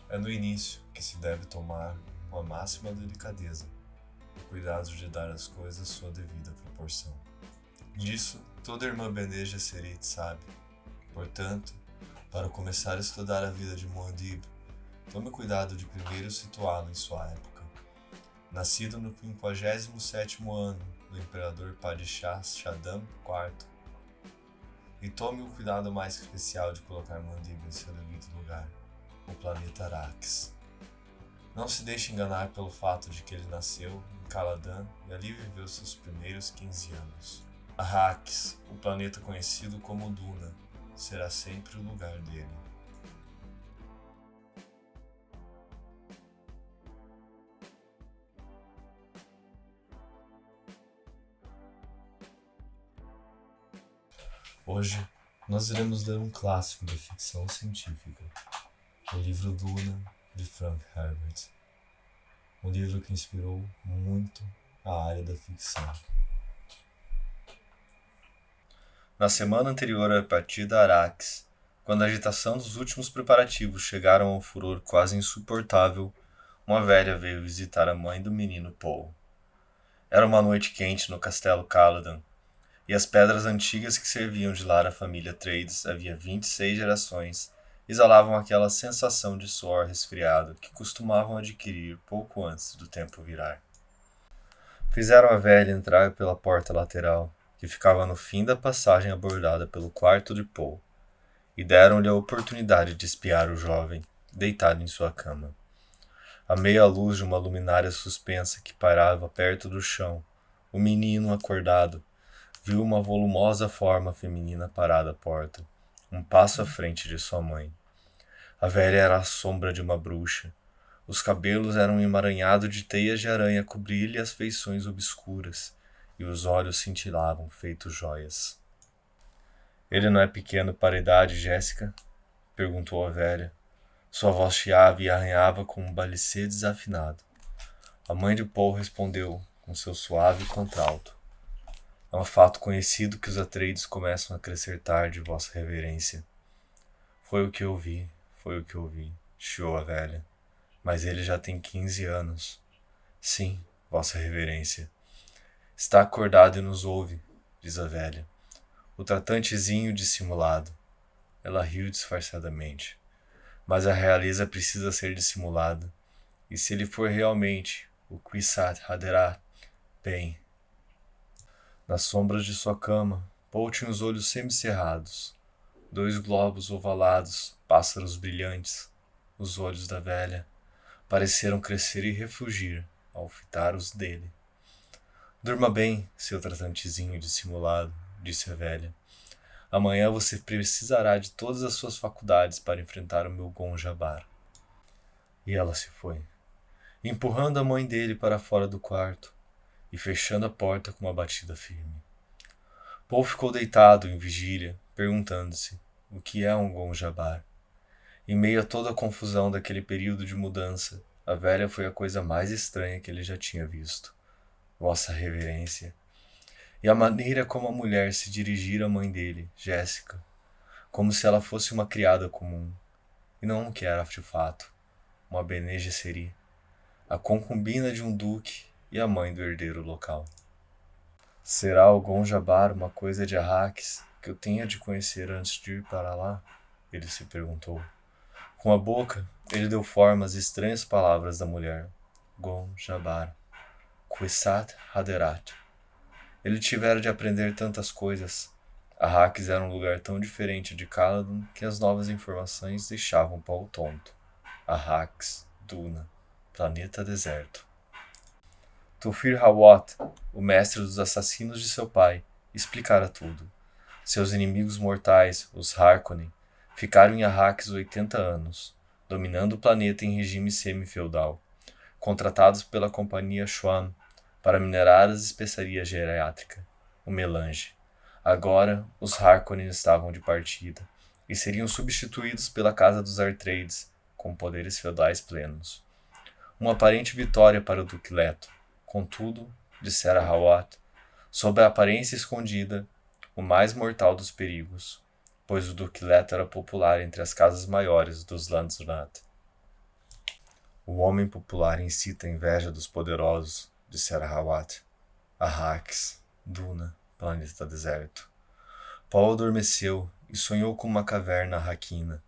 É no início que se deve tomar uma máxima delicadeza, o cuidado de dar às coisas sua devida proporção. Disso toda irmã Bene Gesserit sabe. Portanto, para começar a estudar a vida de Muad'Dib, tome cuidado de primeiro situá-lo em sua época. Nascido no 57º ano do imperador Padishah Shaddam IV, e tome o cuidado mais especial de colocar Muad'Dib em seu devido lugar, o planeta Arrakis. Não se deixe enganar pelo fato de que ele nasceu em Caladan e ali viveu seus primeiros 15 anos. Arrakis, o planeta conhecido como Duna, será sempre o lugar dele. Hoje, nós iremos ler um clássico da ficção científica, o livro Duna, de Frank Herbert. Um livro que inspirou muito a área da ficção. Na semana anterior à partida a Arrakis, quando a agitação dos últimos preparativos chegaram a um furor quase insuportável, uma velha veio visitar a mãe do menino Paul. Era uma noite quente no castelo Caladan, e as pedras antigas que serviam de lar à família Atreides havia 26 gerações exalavam aquela sensação de suor resfriado que costumavam adquirir pouco antes do tempo virar. Fizeram a velha entrar pela porta lateral, que ficava no fim da passagem abordada pelo quarto de Paul, e deram-lhe a oportunidade de espiar o jovem, deitado em sua cama. À meia luz de uma luminária suspensa que pairava perto do chão, o menino, acordado, viu uma volumosa forma feminina parada à porta, um passo à frente de sua mãe. A velha era a sombra de uma bruxa. Os cabelos eram um emaranhado de teias de aranha a cobrir-lhe as feições obscuras, e os olhos cintilavam feitos joias. Ele não é pequeno para a idade, Jéssica? Perguntou a velha. Sua voz chiava e arranhava com um balicê desafinado. A mãe de Paul respondeu com seu suave contralto. É um fato conhecido que os Atreides começam a crescer tarde, Vossa Reverência. Foi o que eu vi, chiou a velha. Mas ele já tem 15 anos. Sim, Vossa Reverência. Está acordado e nos ouve, diz a velha. O tratantezinho dissimulado. Ela riu disfarçadamente. Mas a realeza precisa ser dissimulada. E se ele for realmente o Kwisatz Haderach, bem... Nas sombras de sua cama, Paul tinha os olhos semicerrados. 2 globos ovalados, pássaros brilhantes. Os olhos da velha pareceram crescer e refugir ao fitar os dele. Durma bem, seu tratantezinho dissimulado, disse a velha. Amanhã você precisará de todas as suas faculdades para enfrentar o meu Gon-Jabbar. E ela se foi, empurrando a mãe dele para fora do quarto e fechando a porta com uma batida firme. Paul ficou deitado em vigília, perguntando-se o que é um Gon-Jabbar. Em meio a toda a confusão daquele período de mudança, a velha foi a coisa mais estranha que ele já tinha visto. Vossa Reverência. E a maneira como a mulher se dirigira à mãe dele, Jéssica, como se ela fosse uma criada comum, e não o que era de fato, uma Bene Gesserit, a concubina de um duque e a mãe do herdeiro local. Será o Gon-Jabbar uma coisa de Arrakis que eu tenha de conhecer antes de ir para lá? Ele se perguntou. Com a boca, ele deu forma às estranhas palavras da mulher. Gon-Jabbar. Kwisatz Haderach. Ele tivera de aprender tantas coisas. Arrakis era um lugar tão diferente de Caladan que as novas informações deixavam Paul tonto. Arrakis, Duna, planeta deserto. Tufir Hawat, o mestre dos assassinos de seu pai, explicara tudo. Seus inimigos mortais, os Harkonnen, ficaram em Arrakis 80 anos, dominando o planeta em regime semi-feudal. Contratados pela companhia Shuan para minerar as especiarias geriátricas, o melange. Agora, os Harkonnen estavam de partida, e seriam substituídos pela Casa dos Atreides, com poderes feudais plenos. Uma aparente vitória para o Duque Leto. Contudo, dissera Hawat, sob a aparência escondida, o mais mortal dos perigos, pois o Duque Leto era popular entre as casas maiores dos Landsraad. O homem popular incita a inveja dos poderosos, dissera Hawat. Arrakis, Duna, planeta deserto. Paul adormeceu e sonhou com uma caverna arraquina,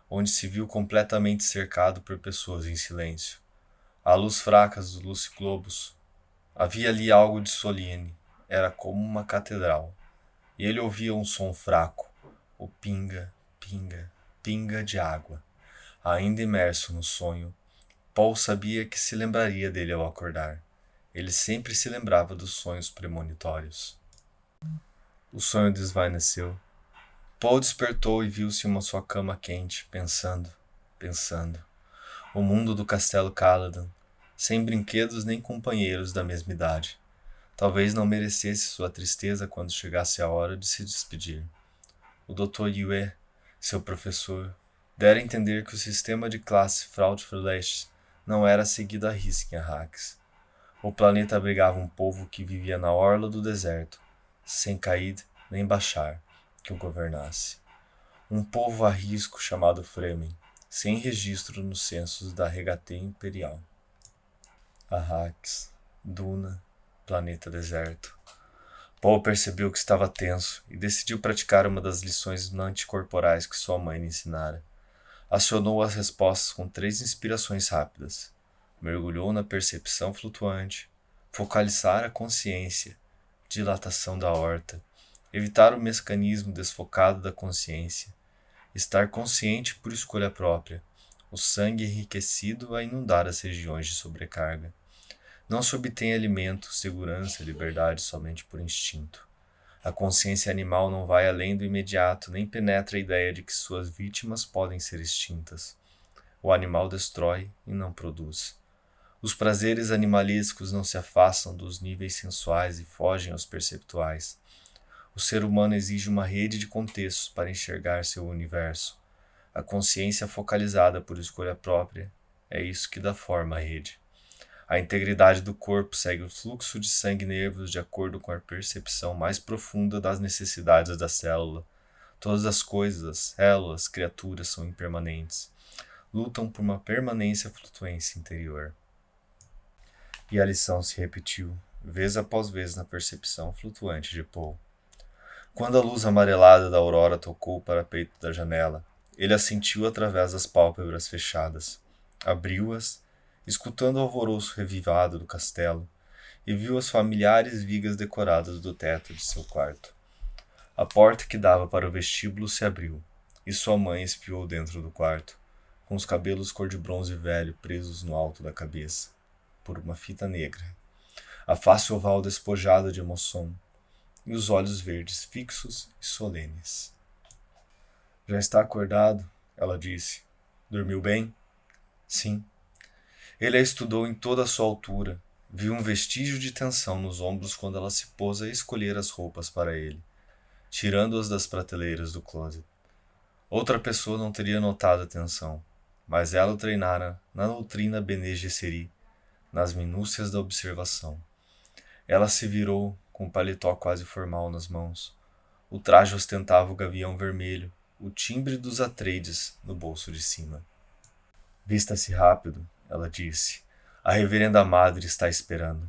onde se viu completamente cercado por pessoas em silêncio. À luz fraca dos luciglobos, havia ali algo de solene, era como uma catedral. E ele ouvia um som fraco, o pinga, pinga, pinga de água. Ainda imerso no sonho, Paul sabia que se lembraria dele ao acordar. Ele sempre se lembrava dos sonhos premonitórios. O sonho desvaneceu. Paul despertou e viu-se em uma sua cama quente, pensando. O mundo do castelo Caladan, sem brinquedos nem companheiros da mesma idade. Talvez não merecesse sua tristeza quando chegasse a hora de se despedir. O Dr. Yue, seu professor, dera a entender que o sistema de classe Fraudfleisch não era seguido à risca em Arrakis. O planeta abrigava um povo que vivia na orla do deserto, sem Caid nem Bashar que o governasse. Um povo a risco chamado Fremen, sem registro nos censos da Regatê Imperial. Arrakis, Duna, planeta deserto. Paul percebeu que estava tenso e decidiu praticar uma das lições anticorporais que sua mãe lhe ensinara. Acionou as respostas com 3 inspirações rápidas. Mergulhou na percepção flutuante, focalizar a consciência, dilatação da aorta, evitar o mecanismo desfocado da consciência, estar consciente por escolha própria, o sangue enriquecido a inundar as regiões de sobrecarga. Não se obtém alimento, segurança e liberdade somente por instinto. A consciência animal não vai além do imediato, nem penetra a ideia de que suas vítimas podem ser extintas. O animal destrói e não produz. Os prazeres animalescos não se afastam dos níveis sensuais e fogem aos perceptuais. O ser humano exige uma rede de contextos para enxergar seu universo. A consciência focalizada por escolha própria é isso que dá forma à rede. A integridade do corpo segue o fluxo de sangue e nervos de acordo com a percepção mais profunda das necessidades da célula. Todas as coisas, células, criaturas são impermanentes. Lutam por uma permanência flutuência interior. E a lição se repetiu, vez após vez na percepção flutuante de Paul. Quando a luz amarelada da aurora tocou o parapeito da janela, ele a sentiu através das pálpebras fechadas. Abriu-as, escutando o alvoroço revivado do castelo, e viu as familiares vigas decoradas do teto de seu quarto. A porta que dava para o vestíbulo se abriu, e sua mãe espiou dentro do quarto, com os cabelos cor de bronze velho presos no alto da cabeça, por uma fita negra, a face oval despojada de emoção, e os olhos verdes fixos e solenes. Já está acordado? Ela disse. Dormiu bem? Sim. Ele a estudou em toda a sua altura, viu um vestígio de tensão nos ombros quando ela se pôs a escolher as roupas para ele, tirando-as das prateleiras do closet. Outra pessoa não teria notado a tensão, mas ela o treinara na doutrina Bene Gesserit, nas minúcias da observação. Ela se virou, com o paletó quase formal nas mãos. O traje ostentava o gavião vermelho, o timbre dos Atreides no bolso de cima. Vista-se rápido, ela disse. A reverenda madre está esperando.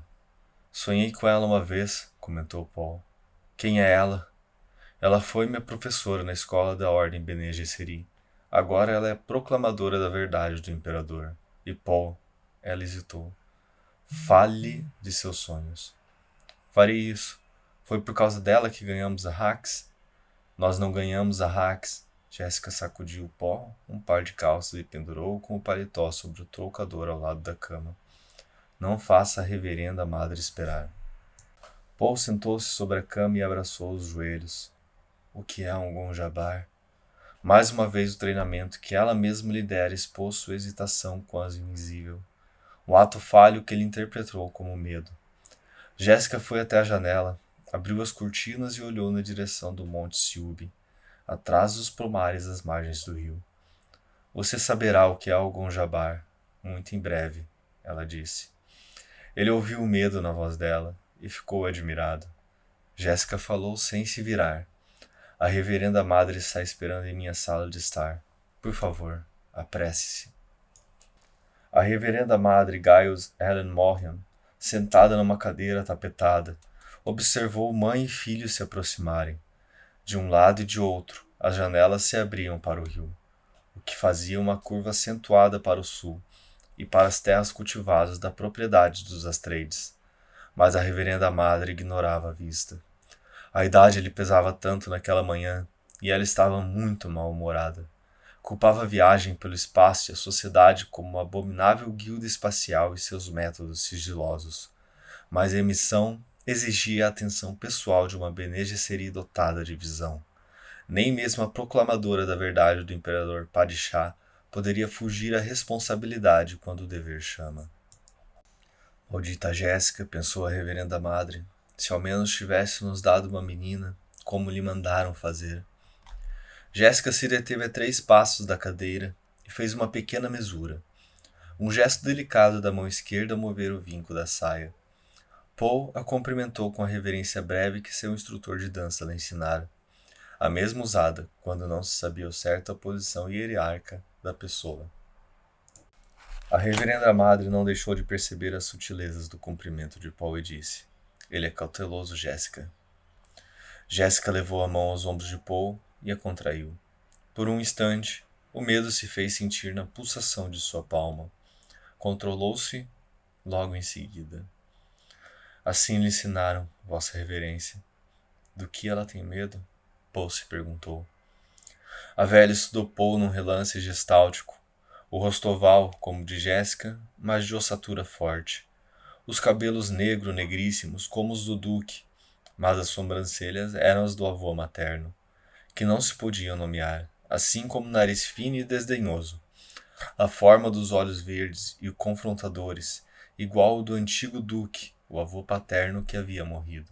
Sonhei com ela uma vez, comentou Paul. Quem é ela? Ela foi minha professora na escola da Ordem Bene Gesserit. Agora ela é proclamadora da verdade do imperador. E Paul, ela hesitou. Fale de seus sonhos. Farei isso. Foi por causa dela que ganhamos Arrakis? Nós não ganhamos Arrakis. Jéssica sacudiu o pó, um par de calças e pendurou com o paletó sobre o toucador ao lado da cama. Não faça a reverenda madre esperar. Paul sentou-se sobre a cama e abraçou os joelhos. O que é um Gonjabar? Mais uma vez o treinamento que ela mesma lhe dera expôs sua hesitação quase invisível. Um ato falho que ele interpretou como medo. Jéssica foi até a janela, abriu as cortinas e olhou na direção do Monte Siúbe, atrás dos pomares às margens do rio. Você saberá o que é o Gonjabar, muito em breve, ela disse. Ele ouviu o medo na voz dela e ficou admirado. Jéssica falou sem se virar. A reverenda madre está esperando em minha sala de estar. Por favor, apresse-se. A reverenda madre Giles Ellen Morrion, sentada numa cadeira tapetada, observou mãe e filho se aproximarem. De um lado e de outro, as janelas se abriam para o rio, o que fazia uma curva acentuada para o sul e para as terras cultivadas da propriedade dos Astreides. Mas a reverenda madre ignorava a vista. A idade lhe pesava tanto naquela manhã e ela estava muito mal-humorada. Culpava a viagem pelo espaço e a sociedade como uma abominável guilda espacial e seus métodos sigilosos. Mas a missão exigia a atenção pessoal de uma Bene Gesserit dotada de visão. Nem mesmo a proclamadora da verdade do imperador Padishah poderia fugir à responsabilidade quando o dever chama. Maldita Jéssica, pensou a reverenda madre, se ao menos tivesse nos dado uma menina, como lhe mandaram fazer. Jéssica se deteve a 3 passos da cadeira e fez uma pequena mesura. Um gesto delicado da mão esquerda a mover o vinco da saia. Paul a cumprimentou com a reverência breve que seu instrutor de dança lhe ensinara, a mesma usada quando não se sabia ao certo a posição hierárquica da pessoa. A reverenda madre não deixou de perceber as sutilezas do cumprimento de Paul e disse: Ele é cauteloso, Jéssica. Jéssica levou a mão aos ombros de Paul e a contraiu. Por um instante, o medo se fez sentir na pulsação de sua palma. Controlou-se logo em seguida. Assim lhe ensinaram, Vossa Reverência. Do que ela tem medo? Paul se perguntou. A velha estudou Paul num relance gestáltico. O rosto oval, como de Jéssica, mas de ossatura forte. Os cabelos negríssimos, como os do Duque, mas as sobrancelhas eram as do avô materno, que não se podiam nomear, assim como o nariz fino e desdenhoso. A forma dos olhos verdes e confrontadores, igual ao do antigo Duque, o avô paterno que havia morrido.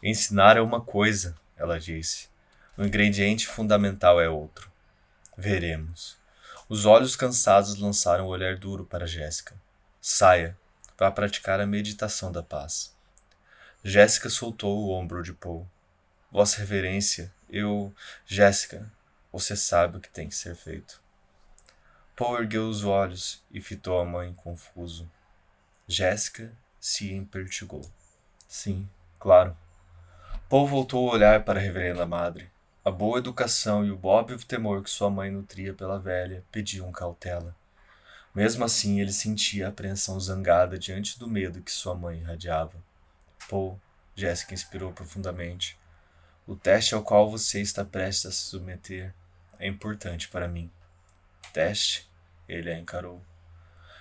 Ensinar é uma coisa, ela disse. O ingrediente fundamental é outro. Veremos. Os olhos cansados lançaram um olhar duro para Jéssica. Saia, vá praticar a meditação da paz. Jéssica soltou o ombro de Paul. Vossa Reverência, Jéssica, você sabe o que tem que ser feito. Paul ergueu os olhos e fitou a mãe confuso. Jéssica se empertigou. Sim, claro. Paul voltou a olhar para a reverenda madre. A boa educação e o óbvio temor que sua mãe nutria pela velha pediam cautela. Mesmo assim, ele sentia a apreensão zangada diante do medo que sua mãe irradiava. Paul, Jéssica inspirou profundamente. O teste ao qual você está prestes a se submeter é importante para mim. Teste? Ele a encarou.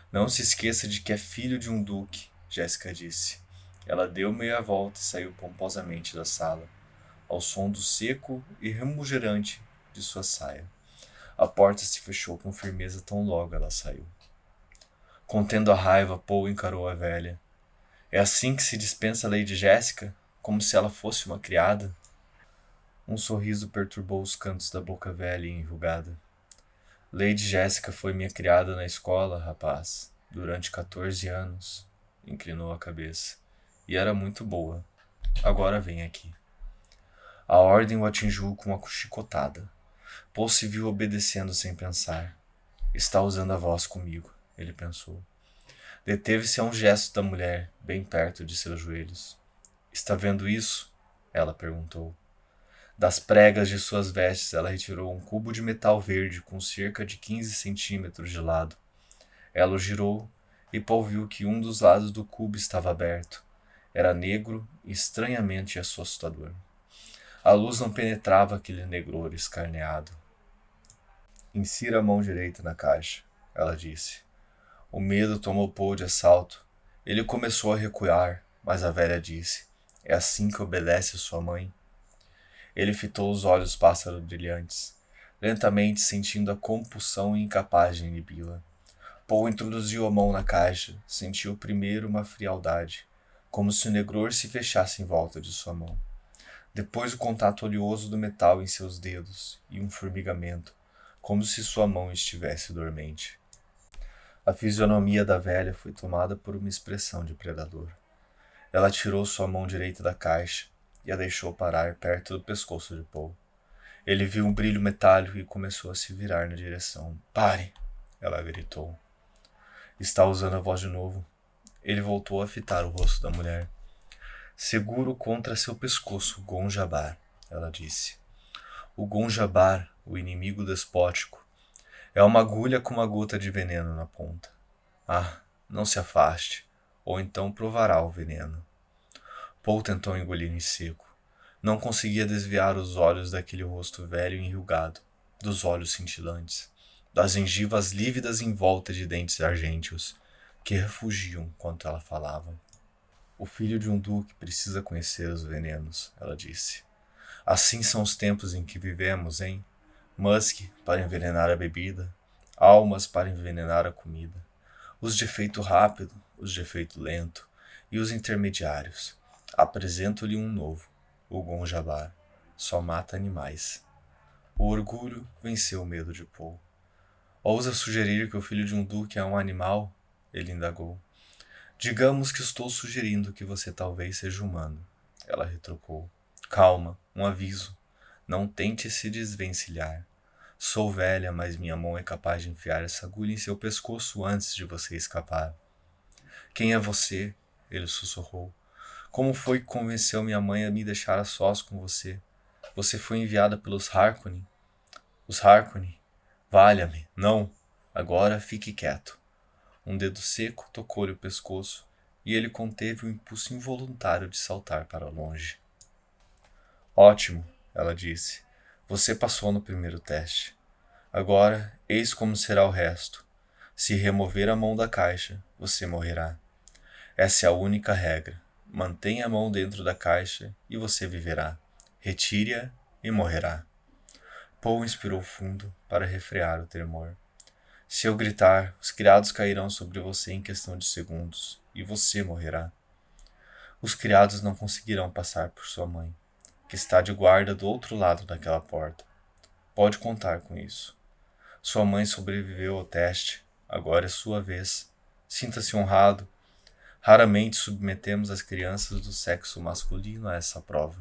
Não se esqueça de que é filho de um duque, Jéssica disse. Ela deu meia volta e saiu pomposamente da sala, ao som do seco e remugerante de sua saia. A porta se fechou com firmeza tão logo ela saiu. Contendo a raiva, Paul encarou a velha. É assim que se dispensa a Lady Jéssica? Como se ela fosse uma criada? Um sorriso perturbou os cantos da boca velha e enrugada. Lady Jéssica foi minha criada na escola, rapaz, durante 14 anos. Inclinou a cabeça. E era muito boa. Agora vem aqui. A ordem o atingiu com uma chicotada. Paul se viu obedecendo sem pensar. Está usando a voz comigo, ele pensou. Deteve-se a um gesto da mulher, bem perto de seus joelhos. Está vendo isso? Ela perguntou. Das pregas de suas vestes, ela retirou um cubo de metal verde com cerca de 15 centímetros de lado. Ela o girou e Paul viu que um dos lados do cubo estava aberto. Era negro e estranhamente assustador. A luz não penetrava aquele negror escarneado. Insira a mão direita na caixa, ela disse. O medo tomou Paul de assalto. Ele começou a recuar, mas a velha disse, é assim que obedece sua mãe? Ele fitou os olhos pássaro brilhantes, lentamente sentindo a compulsão e incapaz de inibi-la. Paul introduziu a mão na caixa, sentiu primeiro uma frialdade, como se o negror se fechasse em volta de sua mão. Depois o contato oleoso do metal em seus dedos e um formigamento, como se sua mão estivesse dormente. A fisionomia da velha foi tomada por uma expressão de predador. Ela tirou sua mão direita da caixa e a deixou parar perto do pescoço de Paul. Ele viu um brilho metálico e começou a se virar na direção. Pare! Ela gritou. Está usando a voz de novo. Ele voltou a fitar o rosto da mulher. Seguro contra seu pescoço, Gonjabar, ela disse. O Gonjabar, o inimigo despótico, é uma agulha com uma gota de veneno na ponta. Ah, não se afaste, ou então provará o veneno. Paul tentou engolir em seco. Não conseguia desviar os olhos daquele rosto velho e enrugado, dos olhos cintilantes, das gengivas lívidas em volta de dentes argênteos, que refugiam enquanto ela falava. O filho de um duque precisa conhecer os venenos, ela disse. Assim são os tempos em que vivemos, hein? Musk para envenenar a bebida, almas para envenenar a comida, os de efeito rápido, os de efeito lento e os intermediários. Apresento-lhe um novo, o Gonjabar. Só mata animais. O orgulho venceu o medo de Paul. Ousa sugerir que o filho de um duque é um animal? Ele indagou. Digamos que estou sugerindo que você talvez seja humano. Ela retrucou. Calma, um aviso. Não tente se desvencilhar. Sou velha, mas minha mão é capaz de enfiar essa agulha em seu pescoço antes de você escapar. Quem é você? Ele sussurrou. Como foi que convenceu minha mãe a me deixar a sós com você? Você foi enviada pelos Harkonnen? Os Harkonnen? Valha-me, não. Agora fique quieto. Um dedo seco tocou-lhe o pescoço e ele conteve o impulso involuntário de saltar para longe. Ótimo, ela disse. Você passou no primeiro teste. Agora, eis como será o resto. Se remover a mão da caixa, você morrerá. Essa é a única regra. Mantenha a mão dentro da caixa e você viverá. Retire-a e morrerá. Paul inspirou fundo para refrear o tremor. Se eu gritar, os criados cairão sobre você em questão de segundos, e você morrerá. Os criados não conseguirão passar por sua mãe, que está de guarda do outro lado daquela porta. Pode contar com isso. Sua mãe sobreviveu ao teste, agora é sua vez. Sinta-se honrado. Raramente submetemos as crianças do sexo masculino a essa prova.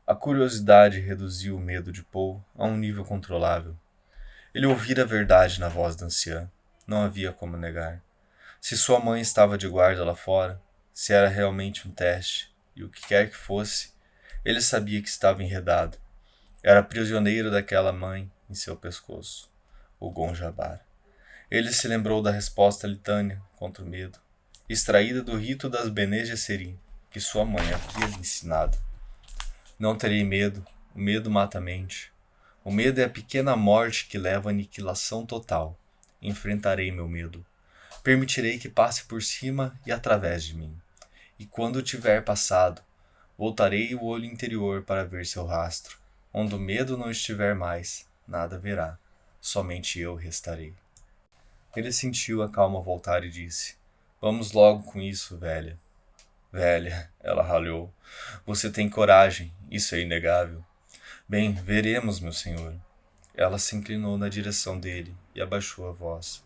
A curiosidade reduziu o medo de Paul a um nível controlável. Ele ouvira a verdade na voz da anciã. Não havia como negar. Se sua mãe estava de guarda lá fora, se era realmente um teste, e o que quer que fosse, ele sabia que estava enredado. Era prisioneiro daquela mãe em seu pescoço, o Gonjabar. Ele se lembrou da resposta litânia contra o medo, extraída do rito das Bene Gesserit, que sua mãe havia lhe ensinado. Não terei medo, o medo mata a mente. O medo é a pequena morte que leva à aniquilação total. Enfrentarei meu medo. Permitirei que passe por cima e através de mim. E quando tiver passado, voltarei o olho interior para ver seu rastro. Onde o medo não estiver mais, nada verá. Somente eu restarei. Ele sentiu a calma voltar e disse: Vamos logo com isso, velha. Velha, ela ralhou. Você tem coragem, isso é inegável. Bem, veremos, meu senhor. Ela se inclinou na direção dele e abaixou a voz,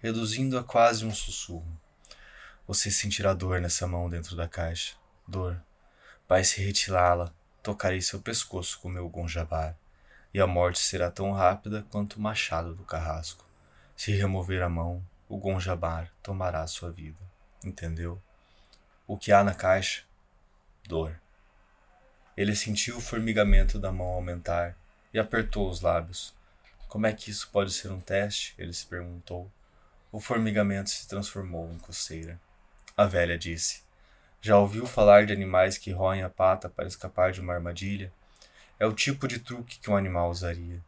reduzindo a quase um sussurro. Você sentirá dor nessa mão dentro da caixa. Dor. Vai se retirá-la. Tocarei seu pescoço com meu Gonjabar, e a morte será tão rápida quanto o machado do carrasco. Se remover a mão, o Gonjabar tomará sua vida. Entendeu? O que há na caixa? Dor. Ele sentiu o formigamento da mão aumentar e apertou os lábios. Como é que isso pode ser um teste? Ele se perguntou. O formigamento se transformou em coceira. A velha disse: Já ouviu falar de animais que roem a pata para escapar de uma armadilha? É o tipo de truque que um animal usaria.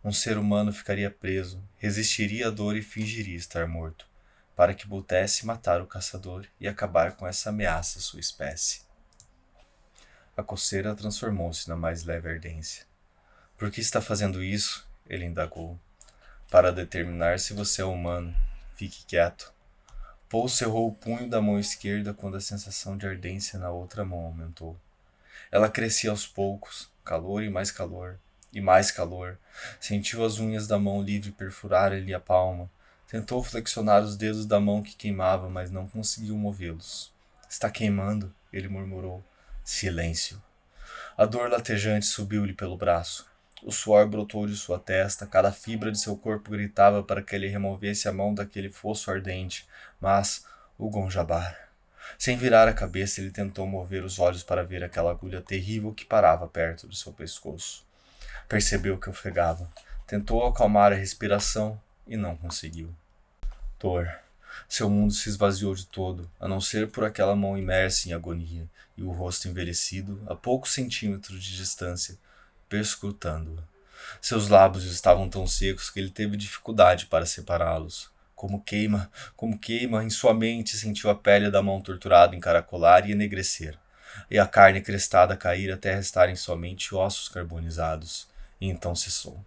Um ser humano ficaria preso, resistiria à dor e fingiria estar morto, para que pudesse matar o caçador e acabar com essa ameaça à sua espécie. A coceira transformou-se na mais leve ardência. Por que está fazendo isso? Ele indagou. Para determinar se você é humano. Fique quieto. Paul cerrou o punho da mão esquerda quando a sensação de ardência na outra mão aumentou. Ela crescia aos poucos, calor e mais calor. Sentiu as unhas da mão livre perfurar-lhe a palma. Tentou flexionar os dedos da mão que queimava, mas não conseguiu movê-los. Está queimando, ele murmurou. Silêncio. A dor latejante subiu-lhe pelo braço. O suor brotou de sua testa, cada fibra de seu corpo gritava para que ele removesse a mão daquele fosso ardente, mas o Gonjabar. Sem virar a cabeça, ele tentou mover os olhos para ver aquela agulha terrível que parava perto do seu pescoço. Percebeu que ofegava. Tentou acalmar a respiração e não conseguiu. Dor. Seu mundo se esvaziou de todo, a não ser por aquela mão imersa em agonia e o rosto envelhecido a poucos centímetros de distância, perscrutando-a. Seus lábios estavam tão secos que ele teve dificuldade para separá-los. Como queima, em sua mente sentiu a pele da mão torturada encaracolar e enegrecer, e a carne crestada cair até restarem somente ossos carbonizados, e então cessou.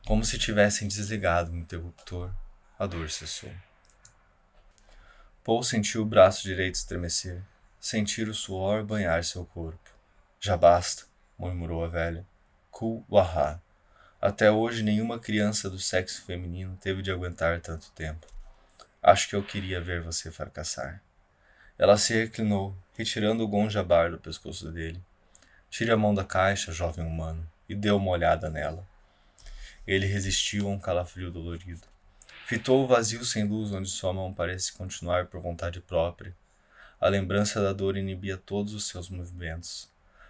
Como se tivessem desligado o interruptor, a dor cessou. Paul sentiu o braço direito estremecer, sentir o suor banhar seu corpo. Já basta, murmurou a velha. Ku-Wahá. Até hoje nenhuma criança do sexo feminino teve de aguentar tanto tempo. Acho que eu queria ver você fracassar. Ela se reclinou, retirando o gonjabar do pescoço dele. Tire a mão da caixa, jovem humano, e dê uma olhada nela. Ele resistiu a um calafrio dolorido. Fitou o vazio sem luz onde sua mão parece continuar por vontade própria. A lembrança da dor inibia todos os seus movimentos.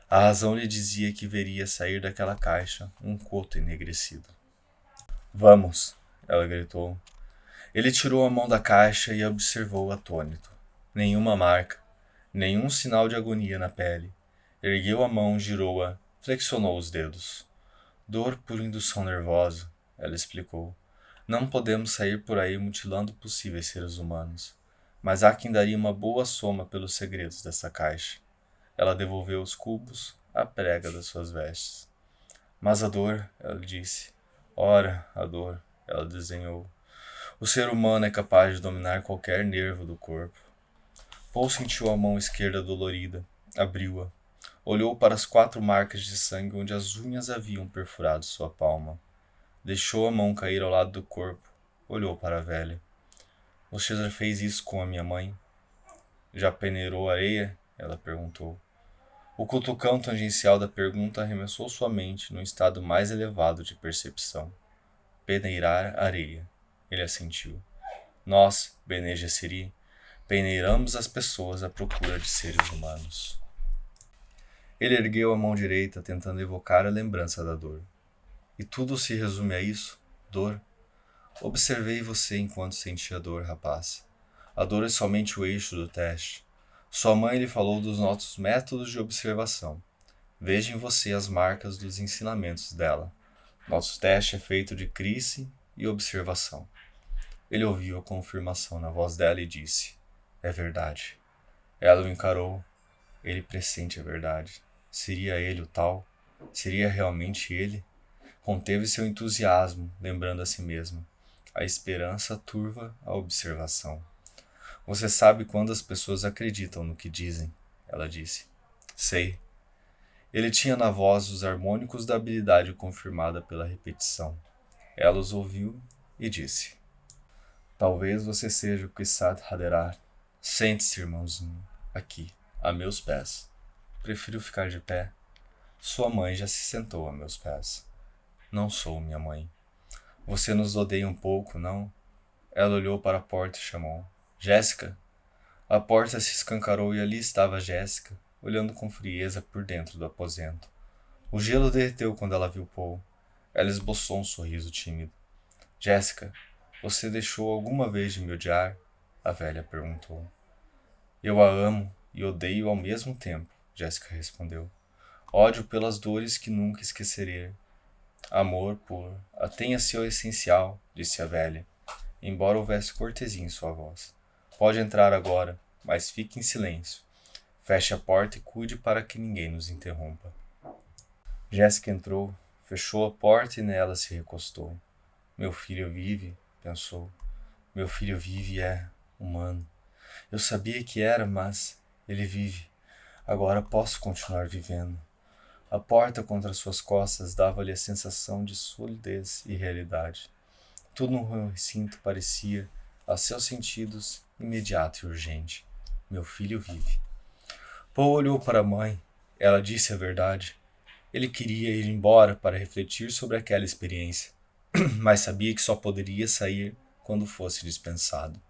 A razão lhe dizia que veria sair daquela caixa um coto enegrecido. Vamos, ela gritou. Ele tirou a mão da caixa e a observou atônito. Nenhuma marca, nenhum sinal de agonia na pele. Ergueu a mão, girou-a, flexionou os dedos. Dor por indução nervosa, ela explicou. Não podemos sair por aí mutilando possíveis seres humanos, mas há quem daria uma boa soma pelos segredos dessa caixa. Ela devolveu os cubos à prega das suas vestes. Mas a dor, ela disse. Ora, a dor, ela desenhou. O ser humano é capaz de dominar qualquer nervo do corpo. Paul sentiu a mão esquerda dolorida, abriu-a. Olhou para as 4 marcas de sangue onde as unhas haviam perfurado sua palma. Deixou a mão cair ao lado do corpo. Olhou para a velha. Você já fez isso com a minha mãe? Já peneirou areia? Ela perguntou. O cutucão tangencial da pergunta arremessou sua mente num estado mais elevado de percepção. Peneirar areia. Ele assentiu. Nós, Bene Gesserit, peneiramos as pessoas à procura de seres humanos. Ele ergueu a mão direita, tentando evocar a lembrança da dor. E tudo se resume a isso? Dor? Observei você enquanto sentia dor, rapaz. A dor é somente o eixo do teste. Sua mãe lhe falou dos nossos métodos de observação. Veja em você as marcas dos ensinamentos dela. Nosso teste é feito de crise e observação. Ele ouviu a confirmação na voz dela e disse: é verdade. Ela o encarou. Ele pressente a verdade. Seria ele o tal? Seria realmente ele? Conteve seu entusiasmo, lembrando a si mesma. A esperança turva a observação. Você sabe quando as pessoas acreditam no que dizem, ela disse. Sei. Ele tinha na voz os harmônicos da habilidade confirmada pela repetição. Ela os ouviu e disse. Talvez você seja o Kwisatz Haderach. Sente-se, irmãozinho, aqui, a meus pés. Prefiro ficar de pé. Sua mãe já se sentou a meus pés. Não sou minha mãe. Você nos odeia um pouco, não? Ela olhou para a porta e chamou. Jéssica? A porta se escancarou e ali estava Jéssica, olhando com frieza por dentro do aposento. O gelo derreteu quando ela viu Paul. Ela esboçou um sorriso tímido. Jéssica, você deixou alguma vez de me odiar? A velha perguntou. Eu a amo e odeio ao mesmo tempo, Jéssica respondeu. Ódio pelas dores que nunca esquecerei. Amor por... Atenha-se ao essencial, disse a velha, embora houvesse cortesia em sua voz. Pode entrar agora, mas fique em silêncio. Feche a porta e cuide para que ninguém nos interrompa. Jéssica entrou, fechou a porta e nela se recostou. Meu filho vive, pensou. Meu filho vive Humano. Eu sabia que era, mas ele vive. Agora posso continuar vivendo. A porta contra suas costas dava-lhe a sensação de solidez e realidade. Tudo no recinto parecia, a seus sentidos, imediato e urgente. Meu filho vive. Paul olhou para a mãe. Ela disse a verdade. Ele queria ir embora para refletir sobre aquela experiência, mas sabia que só poderia sair quando fosse dispensado.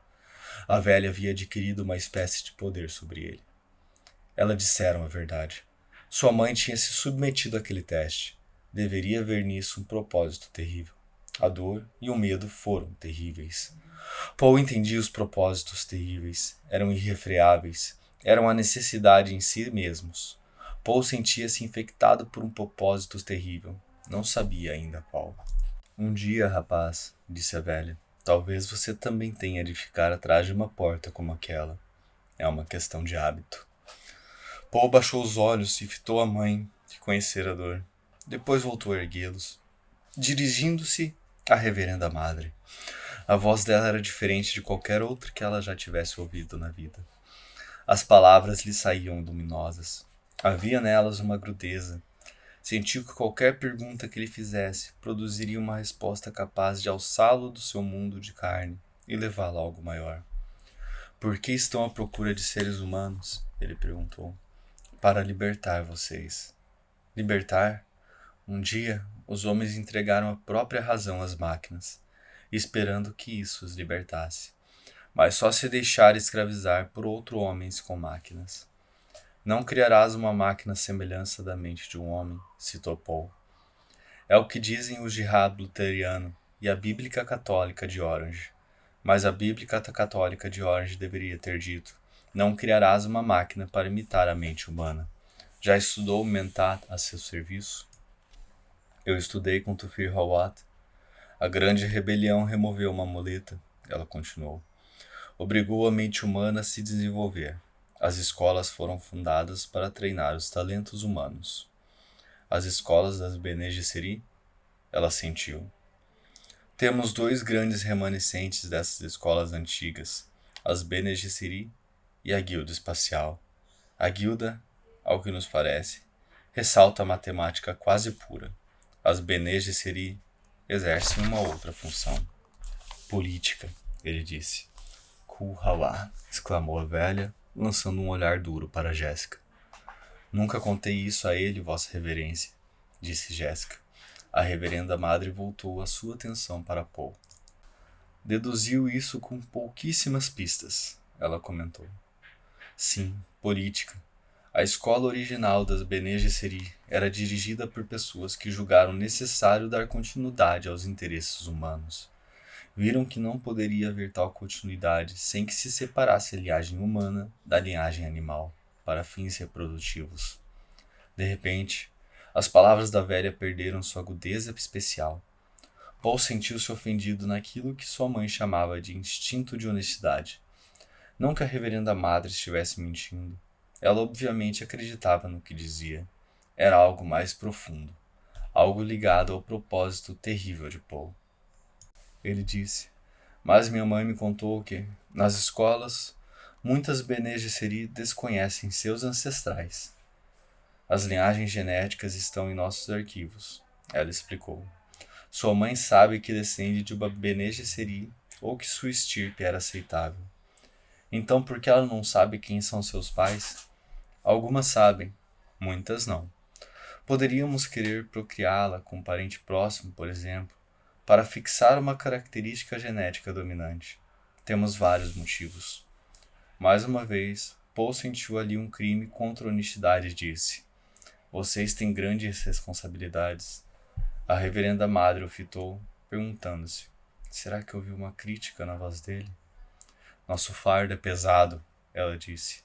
A velha havia adquirido uma espécie de poder sobre ele. Ela disseram a verdade. Sua mãe tinha se submetido àquele teste. Deveria ver nisso um propósito terrível. A dor e o medo foram terríveis. Paul entendia os propósitos terríveis. Eram irrefreáveis. Eram a necessidade em si mesmos. Paul sentia-se infectado por um propósito terrível. Não sabia ainda qual. Um dia, rapaz, disse a velha, talvez você também tenha de ficar atrás de uma porta como aquela. É uma questão de hábito. Paul baixou os olhos e fitou a mãe, que conhecera a dor. Depois voltou a erguê-los, dirigindo-se à reverenda madre. A voz dela era diferente de qualquer outra que ela já tivesse ouvido na vida. As palavras lhe saíam luminosas. Havia nelas uma agudeza. Sentiu que qualquer pergunta que lhe fizesse produziria uma resposta capaz de alçá-lo do seu mundo de carne e levá-lo a algo maior. Por que estão à procura de seres humanos? Ele perguntou. Para libertar vocês. Libertar? Um dia, os homens entregaram a própria razão às máquinas, esperando que isso os libertasse. Mas só se deixar escravizar por outros homens com máquinas. Não criarás uma máquina à semelhança da mente de um homem, citou Paul. É o que dizem o jihad luterano e a Bíblica Católica de Orange. Mas a Bíblica Católica de Orange deveria ter dito: não criarás uma máquina para imitar a mente humana. Já estudou Mentat a seu serviço? Eu estudei com Tufir Hawat. A grande rebelião removeu uma muleta, ela continuou. Obrigou a mente humana a se desenvolver. As escolas foram fundadas para treinar os talentos humanos. As escolas das Bene Gesserit? Ela sentiu. Temos dois grandes remanescentes dessas escolas antigas, as Bene Gesserit e a Guilda Espacial. A Guilda, ao que nos parece, ressalta a matemática quase pura. As Bene Gesserit exercem uma outra função. Política, ele disse. Kuhawa, exclamou a velha, lançando um olhar duro para Jéssica. Nunca contei isso a ele, vossa reverência, disse Jéssica. A reverenda madre voltou a sua atenção para Paul. Deduziu isso com pouquíssimas pistas, ela comentou. Sim, política. A escola original das Bene Gesserit era dirigida por pessoas que julgaram necessário dar continuidade aos interesses humanos. Viram que não poderia haver tal continuidade sem que se separasse a linhagem humana da linhagem animal, para fins reprodutivos. De repente, as palavras da velha perderam sua agudeza especial. Paul sentiu-se ofendido naquilo que sua mãe chamava de instinto de honestidade. Não que a reverenda madre estivesse mentindo. Ela obviamente acreditava no que dizia. Era algo mais profundo, algo ligado ao propósito terrível de Paul. Ele disse, mas minha mãe me contou que, nas escolas, muitas Bene Gesserit desconhecem seus ancestrais. As linhagens genéticas estão em nossos arquivos, ela explicou. Sua mãe sabe que descende de uma Bene Gesserit ou que sua estirpe era aceitável. Então por que ela não sabe quem são seus pais? Algumas sabem, muitas não. Poderíamos querer procriá-la com um parente próximo, por exemplo, para fixar uma característica genética dominante. Temos vários motivos. Mais uma vez, Paul sentiu ali um crime contra a honestidade e disse: vocês têm grandes responsabilidades. A reverenda madre o fitou, perguntando-se: será que ouviu uma crítica na voz dele? Nosso fardo é pesado, ela disse.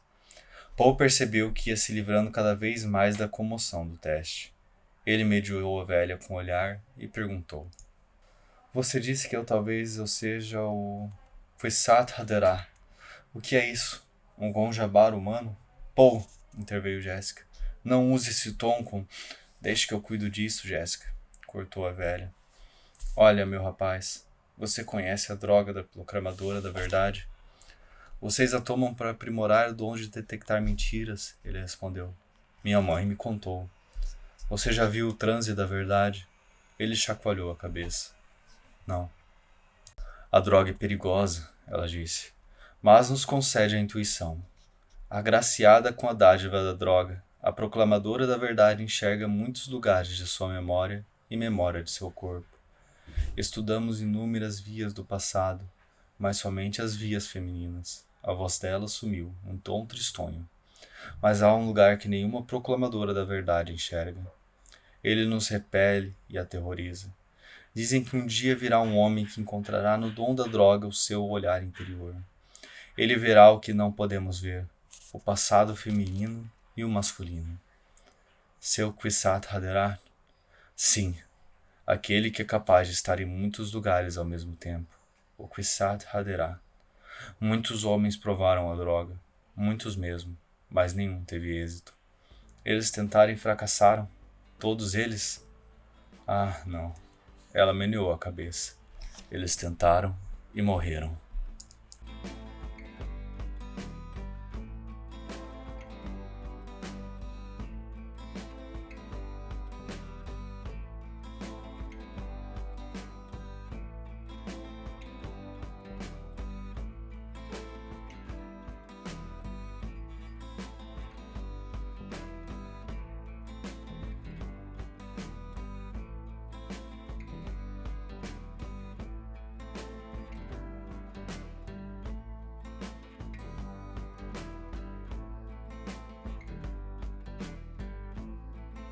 Paul percebeu que ia se livrando cada vez mais da comoção do teste. Ele mediou a velha com o olhar e perguntou: você disse que talvez eu seja o Fissat Haderah. O que é isso? Um Gonjabar humano? Paul, interveio Jéssica. Não use esse tom. Deixe que eu cuido disso, Jéssica, cortou a velha. Olha, meu rapaz, você conhece a droga da proclamadora da verdade? Vocês a tomam para aprimorar o dom de detectar mentiras, ele respondeu. Minha mãe me contou. Você já viu o transe da verdade? Ele chacoalhou a cabeça. Não. A droga é perigosa, ela disse, mas nos concede a intuição. Agraciada com a dádiva da droga, a proclamadora da verdade enxerga muitos lugares de sua memória e memória de seu corpo. Estudamos inúmeras vias do passado, mas somente as vias femininas. A voz dela sumiu, um tom tristonho. Mas há um lugar que nenhuma proclamadora da verdade enxerga. Ele nos repele e aterroriza. Dizem que um dia virá um homem que encontrará no dom da droga o seu olhar interior. Ele verá o que não podemos ver, o passado feminino e o masculino. Seu Kwisatz Haderach? Sim, aquele que é capaz de estar em muitos lugares ao mesmo tempo. O Kwisatz Haderach. Muitos homens provaram a droga, muitos mesmo, mas nenhum teve êxito. Eles tentaram e fracassaram. Todos eles? Ah, não. Ela meneou a cabeça. Eles tentaram e morreram.